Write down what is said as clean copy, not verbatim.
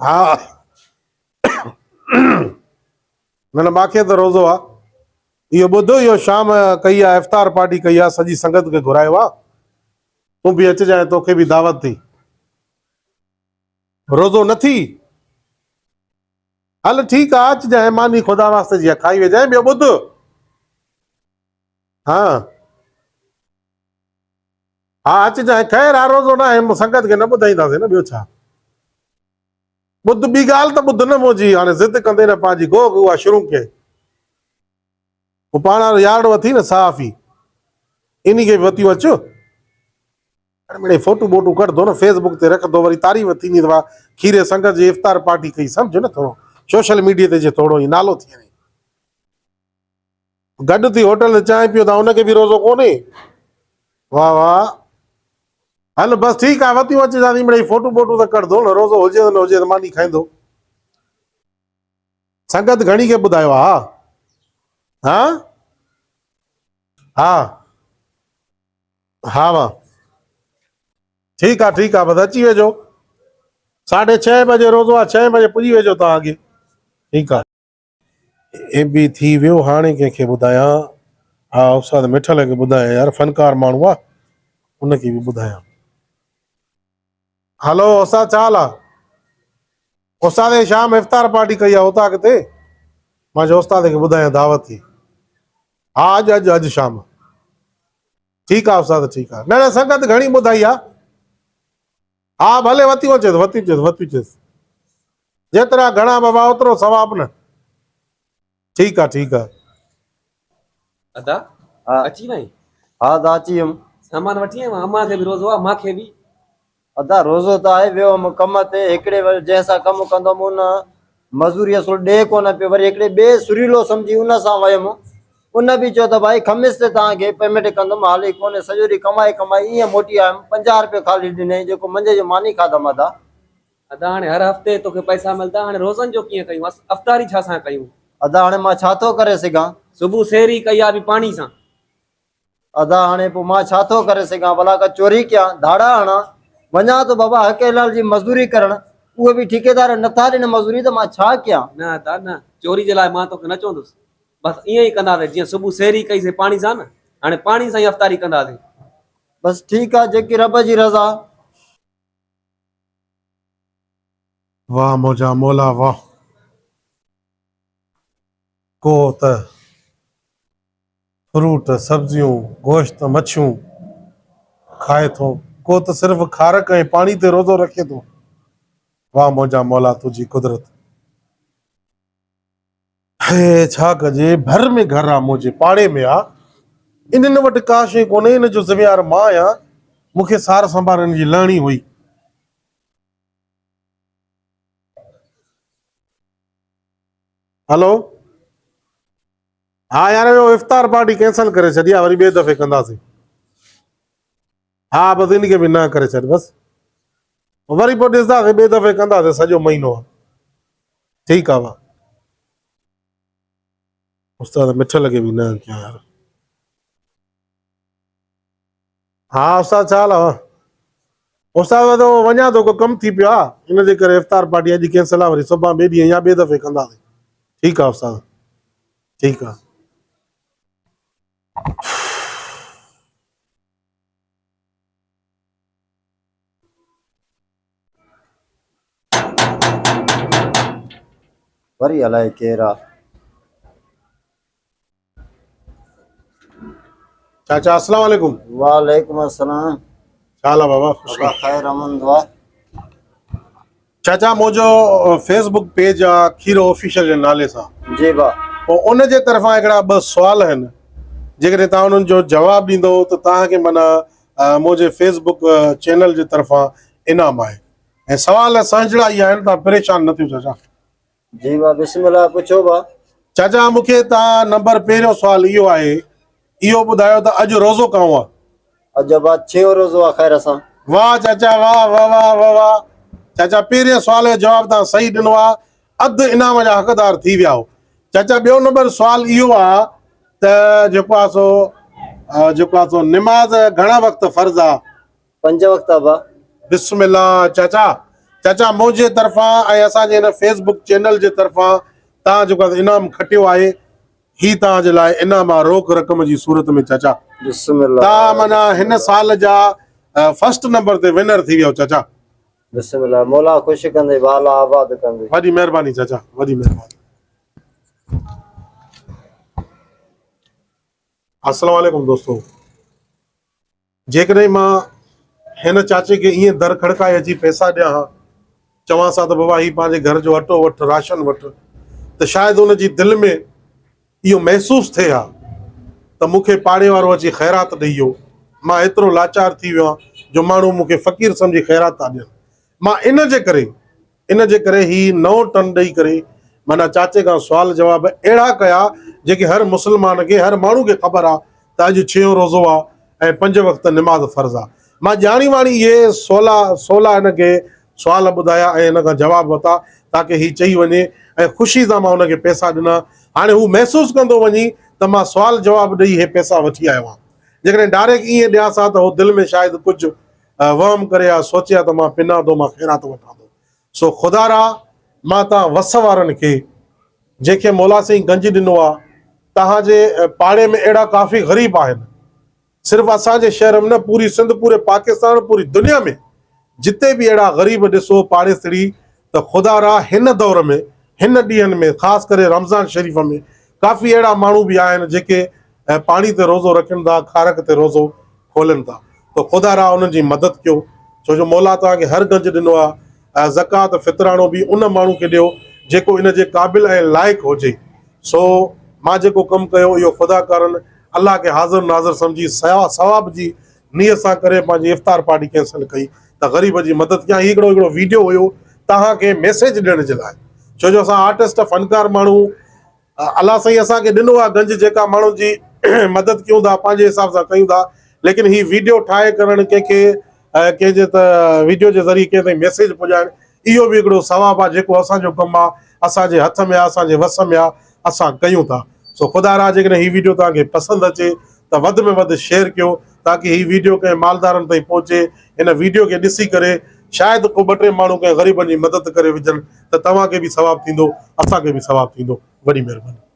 हाँ न मांखे तो रोज़ो आहे इहो ॿुध इहो शाम कई आहे इफ्तार पार्टी कई आहे सॼी संगत खे घुरायो आहे तूं बि अचिजांइ तोखे बि दावत थी रोज़ो नथी हल ठीकु आहे अचिजांइ मानी ख़ुदा वास्ते जी आहे खाई वेजांइ ॿियो ॿुध हाँ हाँ अचिजांइ ख़ैर आहे रोज़ो न आहे संगत खे न ॿुधाईंदासीं न ॿियो छा ॿुध ॿी ॻाल्हि त ॿुध न मुंहिंजी हाणे ज़िद कंदे न पंहिंजी गोग उहा शुरू कयईं पोइ पाण वारो यार्ड वठी न साफ़ ई इन खे वठी अचो मिड़े फोटू बोटू कढंदो न फेसबुक ते रखंदो वरी तारीफ़ थींदी अथव खीरे संगत जी इफ्तार पार्टी कई सम्झ न थोरो सोशल मीडिया ते जे थोरो ई नालो थी वञे गॾु थी होटल ते चांहि पियो था हुनखे बि रोज़ो कोन्हे वाह वाह हल बसि ठीकु आहे वठी अचिजांइ मिड़े फोटू बोटू त कढंदो न रोज़ो हुजे त न हुजे त मानी खाईंदो संगत घणी खे ॿुधायो आहे हा हा हा वाह ठीकु आहे बसि अची वेझो 6:30 बजे रोज़ो आहे 6 बजे पुॼी वेझो तव्हां अॻे ठीकु आहे ए बि थी वियो हाणे कंहिंखे ॿुधायां हा उस्ताद मिठल खे ॿुधायां यार फनकार माण्हू आहे उनखे बि ॿुधायां हलो उस्ताद छा हाल आहे उस्ताद शाम इफ्तार पार्टी कई आहे उतां किथे मां चयो उस्ताद खे ॿुधायां दावत थी हा अॼु शाम ठीकु आहे उस्ताद ठीकु आहे न संगत घणी ॿुधाई आहे हा भले वठी अचेसि जेतिरा घणा बाबा ओतिरो सवाब न ठीकु आहे अदा हाँ अची वई हाँ दा अची वियुमि सामान वठी आयो अम्मा खे बि रोज़ो आहे मांखे बि अदा रोज़ो त आहे वियो हुउमि कम ते हिकिड़े जंहिंसां कमु कंदुमि उन मज़ूरी असुल ॾे कोन पियो वरी हिकिड़े ॿिए सुरीलो सम्झी उन सां वियुमि उन बि चयो त भाई ख़मीस ते तव्हांखे पेमेंट कंदुमि हाली कोन्हे सॼो ॾींहुं कमाई ईअं मोटी आयुमि 50 रुपया ख़ाली ॾिनई जेको मंझंदि जो मानी खाधमि अदा हाणे हर हफ़्ते तोखे पैसा मिलंदा हाणे रोज़नि जो कीअं कयूं अफ़्तारी छा सां कयूं अदा हाणे मां छा थो करे सघां सुबुह सेरी कई आहे बि पाणी सां अदा हाणे पोइ मां छा थो करे सघां भला का चोरी कयां धाड़ा हणां वञा तो बाबा हकेलाल जी मज़दूरी करण उहे बि ठेकेदार नथा ॾियनि मज़दूरी त मां छा कयां न अदा न चोरी जे लाइ मां तोखे न चवंदुसि बसि ईअं ई कंदासीं जीअं सुबुह सेरी कईसीं पाणी सां न हाणे पाणी सां ई अफ़्तारी कंदासीं बस ठीक है जेकी रब जी रज़ा वाह मौजा मौला वाह को त फ्रूट सब्जियूं गोश्त मच्छियूं खाए थो को त सिर्फ़ खारक ऐं पाणी ते रोज़ो रखे थो वाह मौजा मौला तुंहिंजी कुदरत हे छा कजे भर में घर आहे मुंहिंजे पाड़े में आहे इन्हनि वटि का शइ कोन्हे इन जो ज़िम्मेवार मां आहियां मूंखे सार संभालण जी लहणी हुई हेलो हाँ यार वो इफ्तार पार्टी कैंसिल करे छॾी आहे वरी ॿिए दफ़े कंदासीं हा बसि इनखे बि न करे छॾ बसि वरी पोइ ॾिसंदासीं ॿिए दफ़े कंदासीं सॼो महीनो आहे ठीकु आहे भाउ उस्ताद मिठल खे बि न कयां यार हा उस्ताद छा हाल आहे उस्ताद तो वञा थो को कमु थी पियो आहे इन जे करे इफ्तार पार्टी अॼु कैंसिल आहे वरी सुभाणे ॿिए ॾींहुं या ॿिए दफ़े कंदासीं ठीकु आहे उस्ताद ठीकु आहे वरी अलाए केरु आहे चाचा अस्सलाम वालेकुम वालेकुम अस्सलाम छा हाल आहे बाबा बाबा ख़ैर अमन दुआ चाचा मुंहिंजो फेसबुक पेज आहे खीरो ऑफिशियल जे नाले सां जी बा पोइ उन जे तरफ़ां हिकिड़ा 2 सुवाल आहिनि जेकॾहिं तव्हां उन्हनि जो जवाबु ॾींदो त तव्हांखे माना मुंहिंजे फेसबुक चैनल जे तरफ़ां इनाम आहे ऐं सुवाल सहिजड़ा इहा आहिनि तव्हां परेशान न थियो चाचा जी बा बिस्मिल्लाह पुछो बा चाचा मूंखे तव्हां नंबर पहिरियों सुवाल इहो आहे इहो ॿुधायो त अॼु रोज़ो कयो आहे अॼु बा 6 रोज़ो आहे ख़ैर सां वाह चाचा वाह वाह वाह वाह वाह चाचा पहिरें सुवाल जो जवाबु तव्हां सही ॾिनो आहे अधु इनाम जा हक़दार थी विया हो चाचा ॿियो नंबर सुवाल इहो आहे त जेको आहे सो निमाज़ घणा वक़्तु फ़र्ज़ आहे 5 वक़्त बा बिस्मिल्लाह चाचा चाचा मुंहिंजे तरफ़ां ऐं असांजे हिन फेसबुक चैनल जे तरफ़ां तव्हां जेको इनाम खटियो आहे ही तव्हांजे लाइ इनाम आहे रोक रक़म जी सूरत में चाचा। बिस्मिल्लाह तव्हां माना हिन साल जा फर्स्ट नंबर ते विनर थी वियो चाचा। बिस्मिल्लाह मौला खुश कंदे वाला आबाद कंदे। वॾी महिरबानी चाचा, वॾी महिरबानी। अस्सलाम वालेकुम दोस्तों, जेकॾहिं मां हिन चाचे खे ईअं दर खड़काए अची पैसा ॾियां हा, चवां सां त बाबा ही पंहिंजे घर जो अटो वठि, राशन वठि, त शायदि हुनजी दिलि में इहो महसूसु थिए हा त मूंखे पाड़े वारो अची ख़ैरात ॾेई वियो, मां एतिरो लाचार थी वियो आहियां जो माण्हू मूंखे फ़क़ीर सम्झी ख़ैरात था ॾियनि। मां इन जे करे ही 9 टन ॾेई करे माना चाचे खां सुवाल जवाब अहिड़ा कया जेके हर मुस्लमान खे, हर माण्हू खे ख़बर आहे त अॼु 6 रोज़ो आहे ऐं 5 वक़्त निमाज़ फ़र्ज़ आहे। मां ॼाणी वाणी इहे 16 हिन खे सुवाल ॿुधाया ऐं हिन खां जवाब वरिता ताकी ही चई वञे ऐं ख़ुशी सां मां हुनखे पैसा ॾिना। हाणे हू महसूसु कंदो वञी त मां सुवाल जवाब ॾेई इहे पैसा वठी आयो आहियां। जेकॾहिं डायरेक्ट ईअं ॾियां सां त उहो दिलि में शायदि कुझु वहम करे या सोचे त मां पिना थो, मां ख़ैरात वठां थो। सो ख़ुदारा मां तव्हां वस वारनि खे जंहिंखे मौला साईं गंज ॾिनो आहे, तव्हांजे पाड़े में अहिड़ा काफ़ी ग़रीब आहिनि, सिर्फ़ु असांजे शहर में न, पूरी सिंध, पूरे पाकिस्तान, पूरी दुनिया में जिते बि अहिड़ा ग़रीब ॾिसो पाड़े सिड़ी, त ख़ुदारा हिन दौर में, हिन ॾींहंनि में, ख़ासि करे रमज़ान शरीफ़ में काफ़ी अहिड़ा माण्हू बि आहिनि जेके पाणी ते रोज़ो रखनि था, खारक ते रोज़ो खोलनि था। त ख़ुदारा उन्हनि जी मदद कयो, छो जो मौला तव्हांखे हर गंज ॾिनो आहे। ज़कात फितराणो बि उन माण्हू खे ॾियो जेको इन जे क़ाबिल ऐं लाइक़ु हुजे। सो मां जेको कमु कयो इहो ख़ुदा कारण अलाह खे हाज़िर नाज़िर सम्झी सवाब जी नीयत सां करे पंहिंजी इफ़्तार पार्टी कैंसिल कई त ग़रीब जी मदद कयां। हिकिड़ो वीडियो हुयो तव्हांखे मैसेज ॾियण जे लाइ, छो जो असां आर्टिस्ट फनकार माण्हू, अलाह साईं असांखे ॾिनो आहे गंज जेका माण्हुनि जी मदद कयूं था, पंहिंजे हिसाब सां कयूं था, लेकिन ही वीडियो ठाहे करणु कंहिंखे कंहिंजे त वीडियो जे ज़रिए कंहिं ताईं मैसेज पुॼाइणु, इहो बि हिकिड़ो सवाबु आहे जेको असांजो कमु आहे, असांजे हथ में आहे, असांजे वस में आहे, असां कयूं था। सो ख़ुदा जेकॾहिं हीउ वीडियो तव्हांखे पसंदि अचे त वधि में वधि शेयर कयो ताकी हीउ वीडियो कंहिं मालदारनि ताईं पहुचे। हिन वीडियो खे ॾिसी करे शायदि को 2-3 माण्हू कंहिं ग़रीबनि जी मदद करे विझनि त तव्हांखे बि सवाबु थींदो, असांखे बि सवाबु थींदो। वॾी महिरबानी।